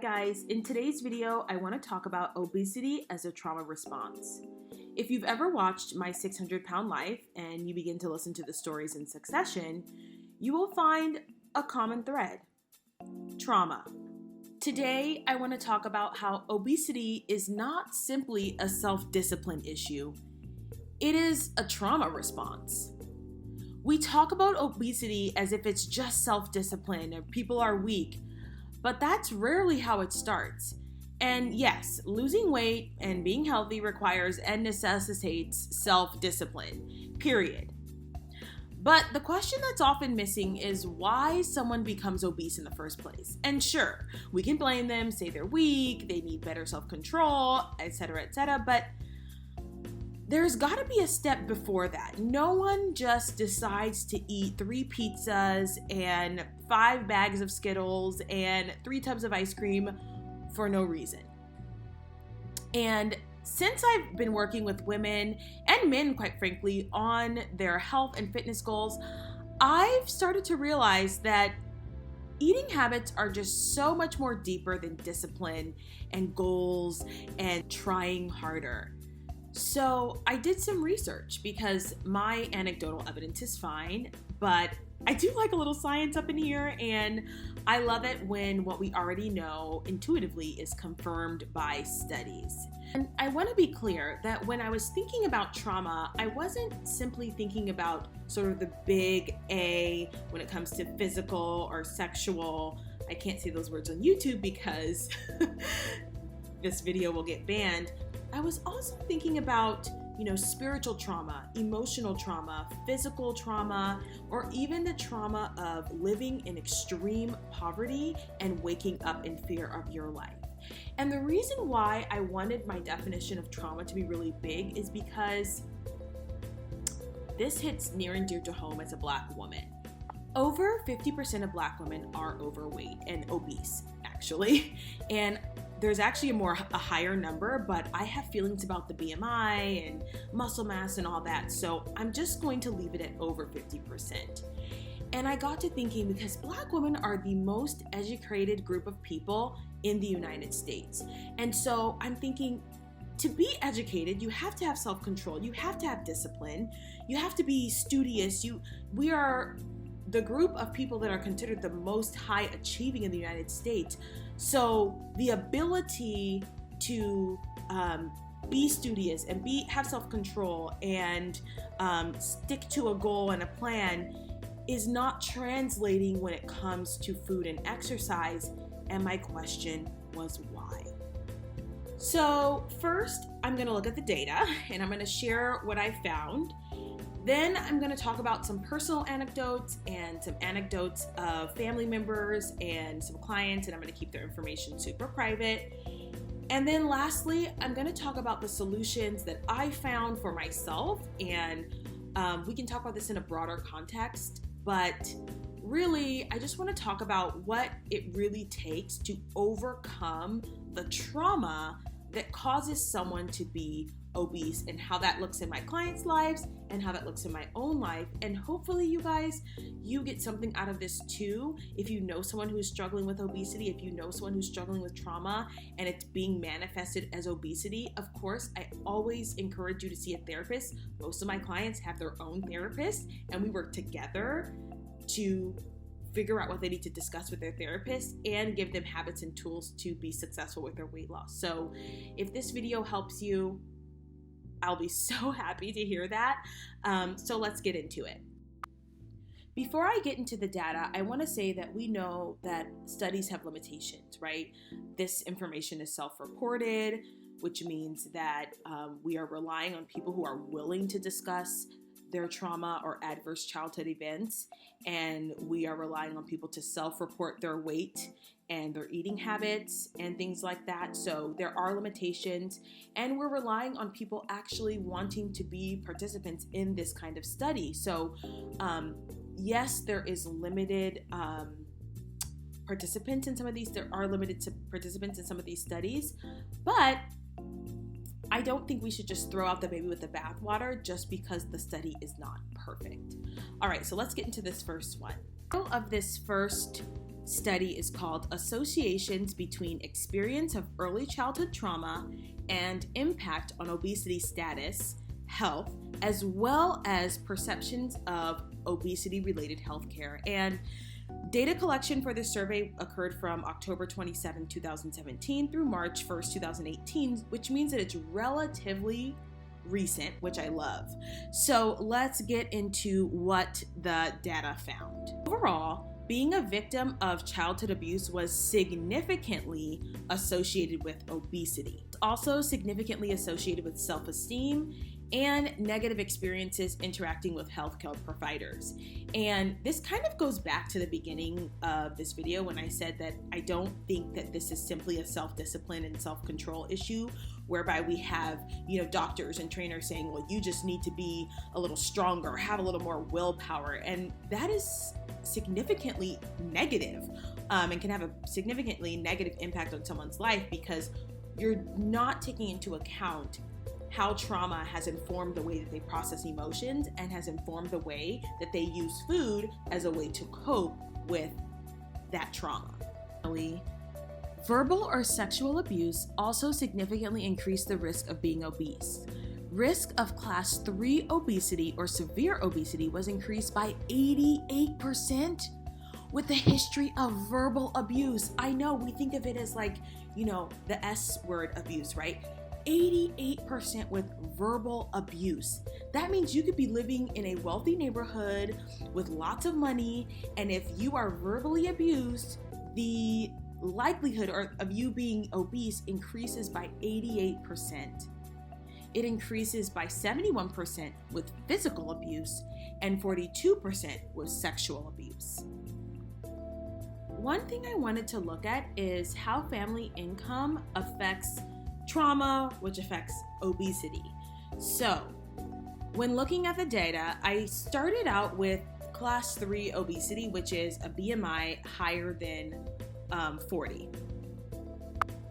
guys, in today's video, I want to talk about obesity as a trauma response. If you've ever watched My 600-Pound Life and you begin to listen to the stories in succession, you will find a common thread: trauma. Today, I want to talk about how obesity is not simply a self-discipline issue. It is a trauma response. We talk about obesity as if it's just self-discipline or people are weak, but that's rarely how it starts. And yes, losing weight and being healthy requires and necessitates self-discipline, period. But the question that's often missing is why someone becomes obese in the first place. And sure, we can blame them, say they're weak, they need better self-control, etc., but there's got to be a step before that. No one just decides to eat 3 pizzas and 5 bags of Skittles and 3 tubs of ice cream for no reason. And since I've been working with women and men, quite frankly, on their health and fitness goals, I've started to realize that eating habits are just so much more deeper than discipline and goals and trying harder. So I did some research because my anecdotal evidence is fine, but I do like a little science up in here, and I love it when what we already know intuitively is confirmed by studies. And I want to be clear that when I was thinking about trauma, I wasn't simply thinking about sort of the big A when it comes to physical or sexual. I can't say those words on YouTube because this video will get banned. I was also thinking about, spiritual trauma, emotional trauma, physical trauma, or even the trauma of living in extreme poverty and waking up in fear of your life. And the reason why I wanted my definition of trauma to be really big is because this hits near and dear to home as a Black woman. Over 50% of Black women are overweight and obese, actually. And there's actually a higher number, but I have feelings about the BMI and muscle mass and all that, so I'm just going to leave it at over 50%. And I got to thinking, because Black women are the most educated group of people in the United States. And so I'm thinking, to be educated, you have to have self-control, you have to have discipline, you have to be studious. We are the group of people that are considered the most high achieving in the United States. So the ability to be studious and have self-control and stick to a goal and a plan is not translating when it comes to food and exercise. And my question was why? So first, I'm going to look at the data and I'm going to share what I found. Then I'm going to talk about some personal anecdotes and some anecdotes of family members and some clients, and I'm going to keep their information super private. And then lastly, I'm going to talk about the solutions that I found for myself, and we can talk about this in a broader context, but really, I just want to talk about what it really takes to overcome the trauma that causes someone to be obese and how that looks in my clients' lives and how that looks in my own life. And hopefully you guys, you get something out of this too. If you know someone who's struggling with obesity, if you know someone who's struggling with trauma and it's being manifested as obesity, of course, I always encourage you to see a therapist. Most of my clients have their own therapist and we work together to figure out what they need to discuss with their therapist and give them habits and tools to be successful with their weight loss. So if this video helps you, I'll be so happy to hear that. So let's get into it. Before I get into the data, I want to say that we know that studies have limitations, right? This information is self-reported, which means that we are relying on people who are willing to discuss their trauma or adverse childhood events, and we are relying on people to self-report their weight and their eating habits and things like that. So there are limitations, and we're relying on people actually wanting to be participants in this kind of study. So yes, there is limited participants in some of these. There are limited participants in some of these studies, but I don't think we should just throw out the baby with the bathwater just because the study is not perfect. All right, so let's get into this first one. Of this first study is called Associations Between Experience of Early Childhood Trauma and Impact on Obesity Status, Health, as well as Perceptions of Obesity-Related Healthcare. And data collection for this survey occurred from October 27, 2017 through March 1st, 2018, which means that it's relatively recent, which I love. So let's get into what the data found. Overall, being a victim of childhood abuse was significantly associated with obesity. It's also significantly associated with self-esteem and negative experiences interacting with healthcare providers. And this kind of goes back to the beginning of this video when I said that I don't think that this is simply a self-discipline and self-control issue whereby we have, doctors and trainers saying, well, you just need to be a little stronger, have a little more willpower. And that is significantly negative and can have a significantly negative impact on someone's life because you're not taking into account how trauma has informed the way that they process emotions and has informed the way that they use food as a way to cope with that trauma. Verbal or sexual abuse also significantly increased the risk of being obese. Risk of class 3 obesity or severe obesity was increased by 88% with the history of verbal abuse. I know we think of it as like, the S word abuse, right? 88% with verbal abuse. That means you could be living in a wealthy neighborhood with lots of money, and if you are verbally abused, the likelihood of you being obese increases by 88%. It increases by 71% with physical abuse and 42% with sexual abuse. One thing I wanted to look at is how family income affects trauma, which affects obesity. So, when looking at the data, I started out with class 3 obesity, which is a BMI higher than 40.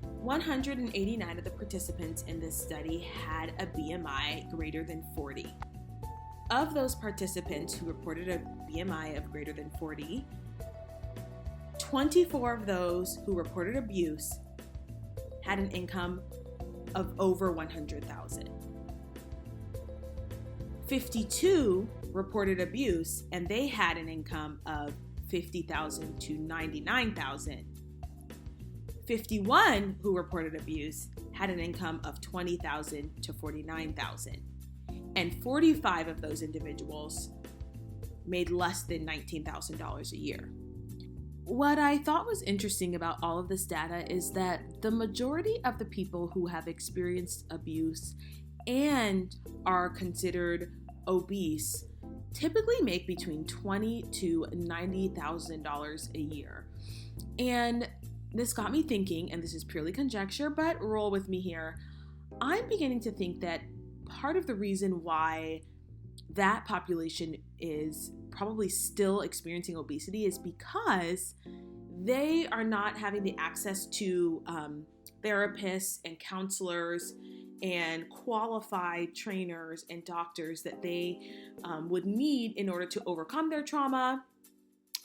189 of the participants in this study had a BMI greater than 40. Of those participants who reported a BMI of greater than 40, 24 of those who reported abuse had an income of over $100,000. 52 reported abuse and they had an income of $50,000 to $99,000. 51 who reported abuse had an income of $20,000 to $49,000. And 45 of those individuals made less than $19,000 a year. What I thought was interesting about all of this data is that the majority of the people who have experienced abuse and are considered obese typically make between $20,000 to $90,000 a year. And this got me thinking, and this is purely conjecture, but roll with me here. I'm beginning to think that part of the reason why that population is probably still experiencing obesity is because they are not having the access to therapists and counselors and qualified trainers and doctors that they would need in order to overcome their trauma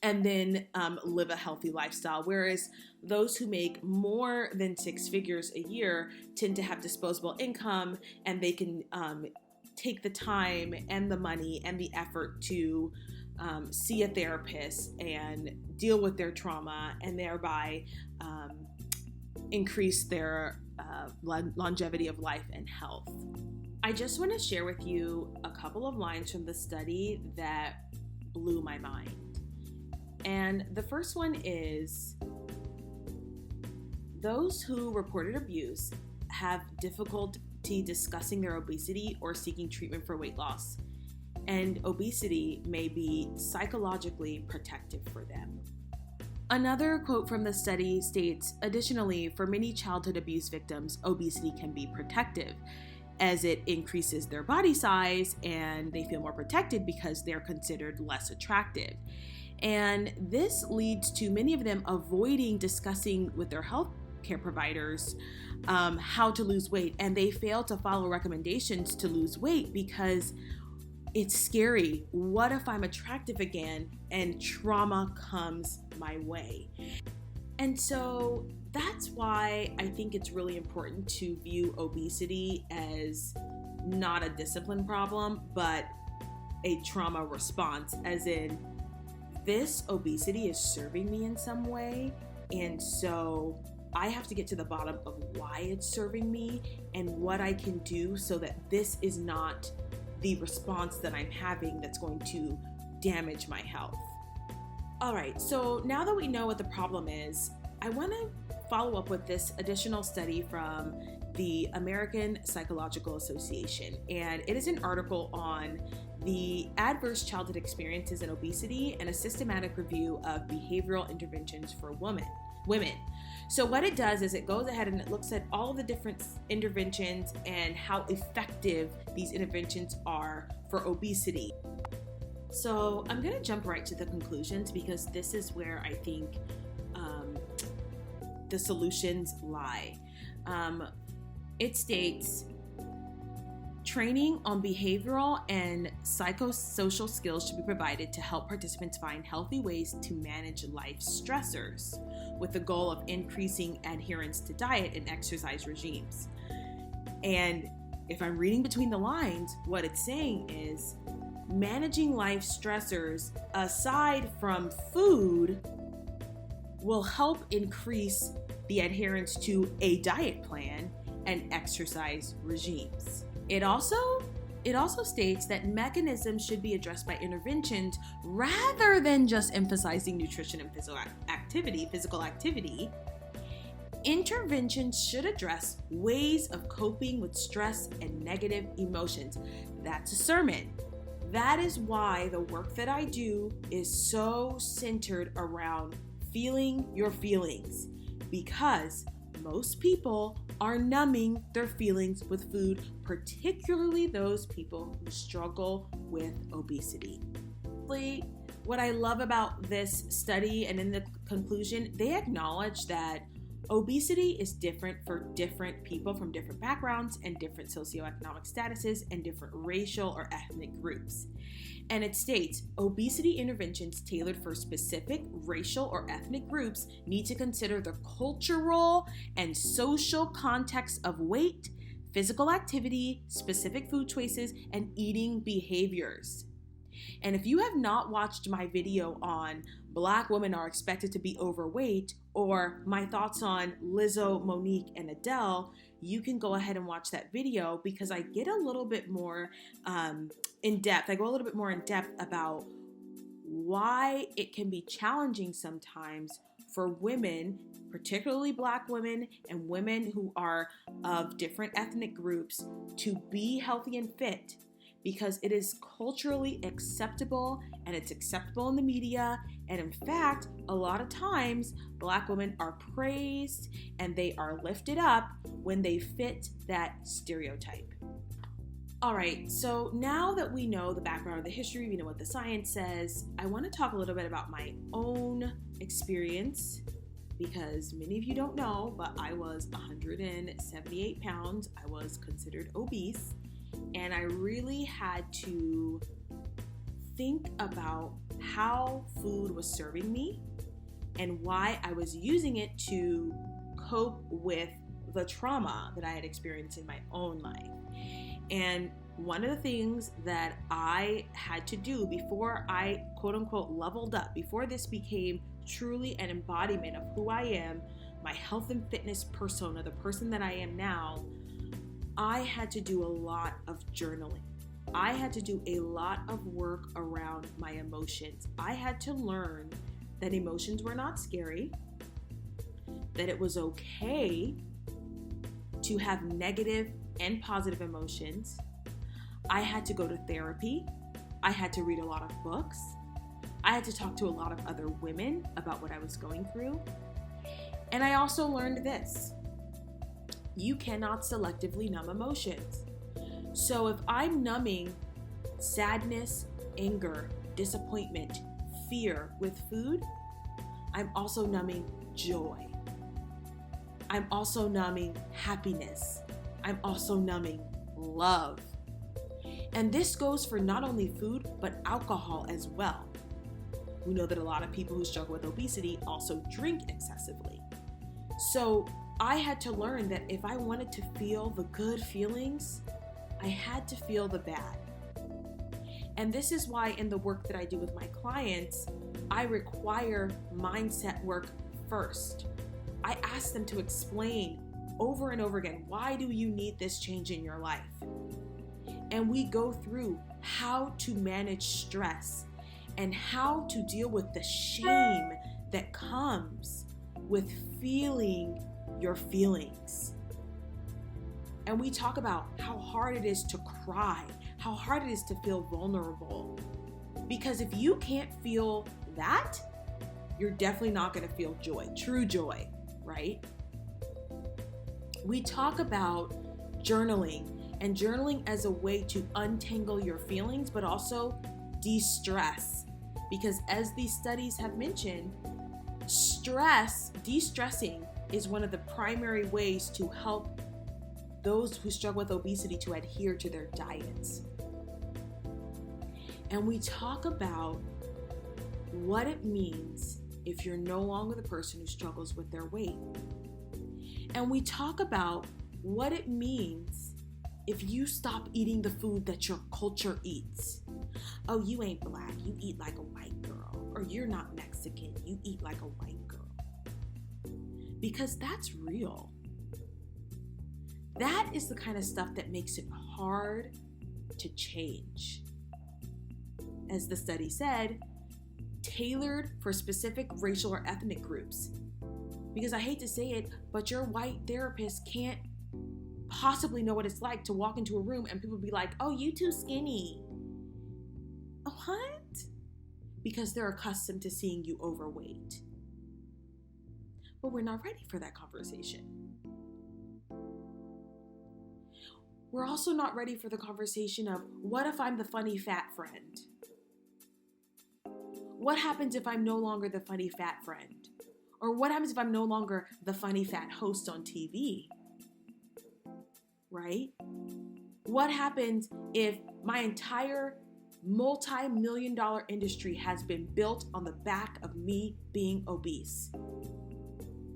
and then live a healthy lifestyle. Whereas those who make more than 6 figures a year tend to have disposable income, and they can take the time and the money and the effort to see a therapist and deal with their trauma, and thereby increase their longevity of life and health. I just want to share with you a couple of lines from the study that blew my mind. And the first one is, those who reported abuse have difficulty discussing their obesity or seeking treatment for weight loss, and obesity may be psychologically protective for them. Another quote from the study states, additionally, for many childhood abuse victims, obesity can be protective, as it increases their body size and they feel more protected because they're considered less attractive. And this leads to many of them avoiding discussing with their healthcare providers how to lose weight, and they fail to follow recommendations to lose weight because it's scary. What if I'm attractive again and trauma comes my way? And so that's why I think it's really important to view obesity as not a discipline problem, but a trauma response, as in this obesity is serving me in some way. And so I have to get to the bottom of why it's serving me and what I can do so that this is not the response that I'm having that's going to damage my health. All right, so now that we know what the problem is, I want to follow up with this additional study from the American Psychological Association. And it is an article on the adverse childhood experiences in obesity and a systematic review of behavioral interventions for women. So what it does is it goes ahead and it looks at all of the different interventions and how effective these interventions are for obesity. So I'm going to jump right to the conclusions because this is where I think the solutions lie. It states, training on behavioral and psychosocial skills should be provided to help participants find healthy ways to manage life stressors with the goal of increasing adherence to diet and exercise regimes. And if I'm reading between the lines, what it's saying is managing life stressors aside from food will help increase the adherence to a diet plan and exercise regimes. It also states that mechanisms should be addressed by interventions rather than just emphasizing nutrition and physical activity. Interventions should address ways of coping with stress and negative emotions. That's a sermon. That is why the work that I do is so centered around feeling your feelings, because most people are numbing their feelings with food, particularly those people who struggle with obesity. What I love about this study, and in the conclusion, they acknowledge that obesity is different for different people from different backgrounds and different socioeconomic statuses and different racial or ethnic groups. And it states, obesity interventions tailored for specific racial or ethnic groups need to consider the cultural and social context of weight, physical activity, specific food choices, and eating behaviors. And if you have not watched my video on Black women are expected to be overweight, or my thoughts on Lizzo, Monique, and Adele, you can go ahead and watch that video because I get a little bit more in depth. I go a little bit more in depth about why it can be challenging sometimes for women, particularly Black women and women who are of different ethnic groups, to be healthy and fit, because it is culturally acceptable and it's acceptable in the media. And in fact, a lot of times Black women are praised and they are lifted up when they fit that stereotype. All right, so now that we know the background of the history, we know what the science says, I want to talk a little bit about my own experience, because many of you don't know, but I was 178 pounds. I was considered obese. And I really had to think about how food was serving me and why I was using it to cope with the trauma that I had experienced in my own life. And one of the things that I had to do before I quote unquote leveled up, before this became truly an embodiment of who I am, my health and fitness persona, the person that I am now, I had to do a lot of journaling. I had to do a lot of work around my emotions. I had to learn that emotions were not scary, that it was okay to have negative and positive emotions. I had to go to therapy. I had to read a lot of books. I had to talk to a lot of other women about what I was going through. And I also learned this: you cannot selectively numb emotions. So if I'm numbing sadness, anger, disappointment, fear with food, I'm also numbing joy. I'm also numbing happiness. I'm also numbing love. And this goes for not only food, but alcohol as well. We know that a lot of people who struggle with obesity also drink excessively. So I had to learn that if I wanted to feel the good feelings, I had to feel the bad. And this is why in the work that I do with my clients, I require mindset work first. I ask them to explain over and over again, why do you need this change in your life? And we go through how to manage stress and how to deal with the shame that comes with feeling your feelings. And we talk about how hard it is to cry, how hard it is to feel vulnerable. Because if you can't feel that, you're definitely not going to feel joy, true joy, right? We talk about journaling, and journaling as a way to untangle your feelings, but also de-stress. Because as these studies have mentioned, de-stressing is one of the primary ways to help those who struggle with obesity to adhere to their diets. And we talk about what it means if you're no longer the person who struggles with their weight. And we talk about what it means if you stop eating the food that your culture eats. Oh, you ain't black, you eat like a white girl. Or you're not Mexican, you eat like a white girl. Because that's real. That is the kind of stuff that makes it hard to change. As the study said, tailored for specific racial or ethnic groups. Because I hate to say it, but your white therapist can't possibly know what it's like to walk into a room and people be like, oh, you too skinny. What? Because they're accustomed to seeing you overweight. But we're not ready for that conversation. We're also not ready for the conversation of, what if I'm the funny fat friend? What happens if I'm no longer the funny fat friend? Or what happens if I'm no longer the funny fat host on TV? Right? What happens if my entire multi-million-dollar industry has been built on the back of me being obese?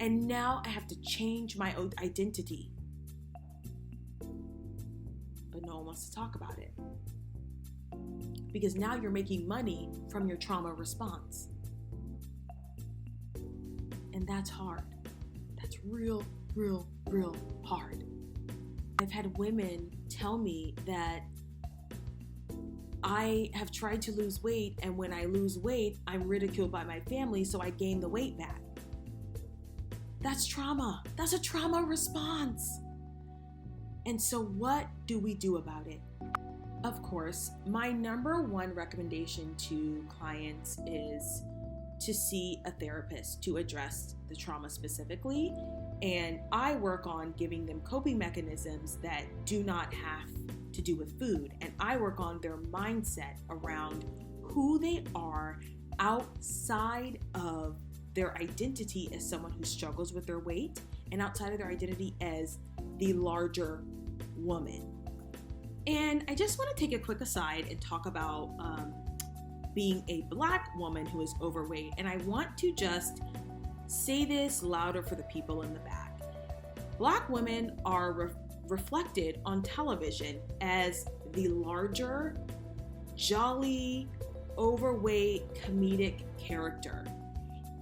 And now I have to change my identity. But no one wants to talk about it. Because now you're making money from your trauma response. And that's hard. That's real hard. I've had women tell me that I have tried to lose weight, and when I lose weight, I'm ridiculed by my family, so I gain the weight back. That's trauma. That's a trauma response. And so what do we do about it? Of course, my number one recommendation to clients is to see a therapist to address the trauma specifically. And I work on giving them coping mechanisms that do not have to do with food. And I work on their mindset around who they are outside of their identity as someone who struggles with their weight and outside of their identity as the larger woman. And I just want to take a quick aside and talk about being a Black woman who is overweight. And I want to just say this louder for the people in the back. Black women are reflected on television as the larger, jolly, overweight, comedic character.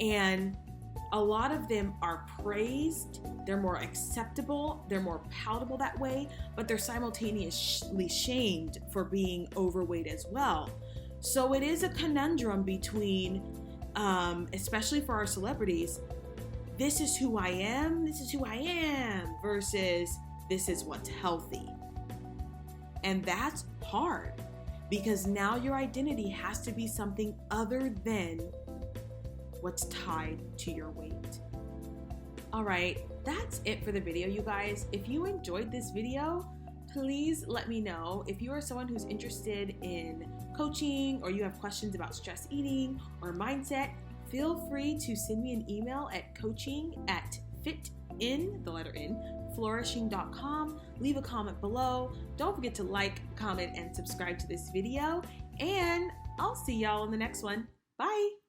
And a lot of them are praised, they're more acceptable, they're more palatable that way, but they're simultaneously shamed for being overweight as well. So it is a conundrum between, especially for our celebrities, this is who I am, versus this is what's healthy. And that's hard because now your identity has to be something other than what's tied to your weight. All right, that's it for the video, you guys. If you enjoyed this video, please let me know. If you are someone who's interested in coaching or you have questions about stress eating or mindset, feel free to send me an email at coaching@fitin, the letter N, flourishing.com. Leave a comment below. Don't forget to like, comment, and subscribe to this video. And I'll see y'all in the next one. Bye.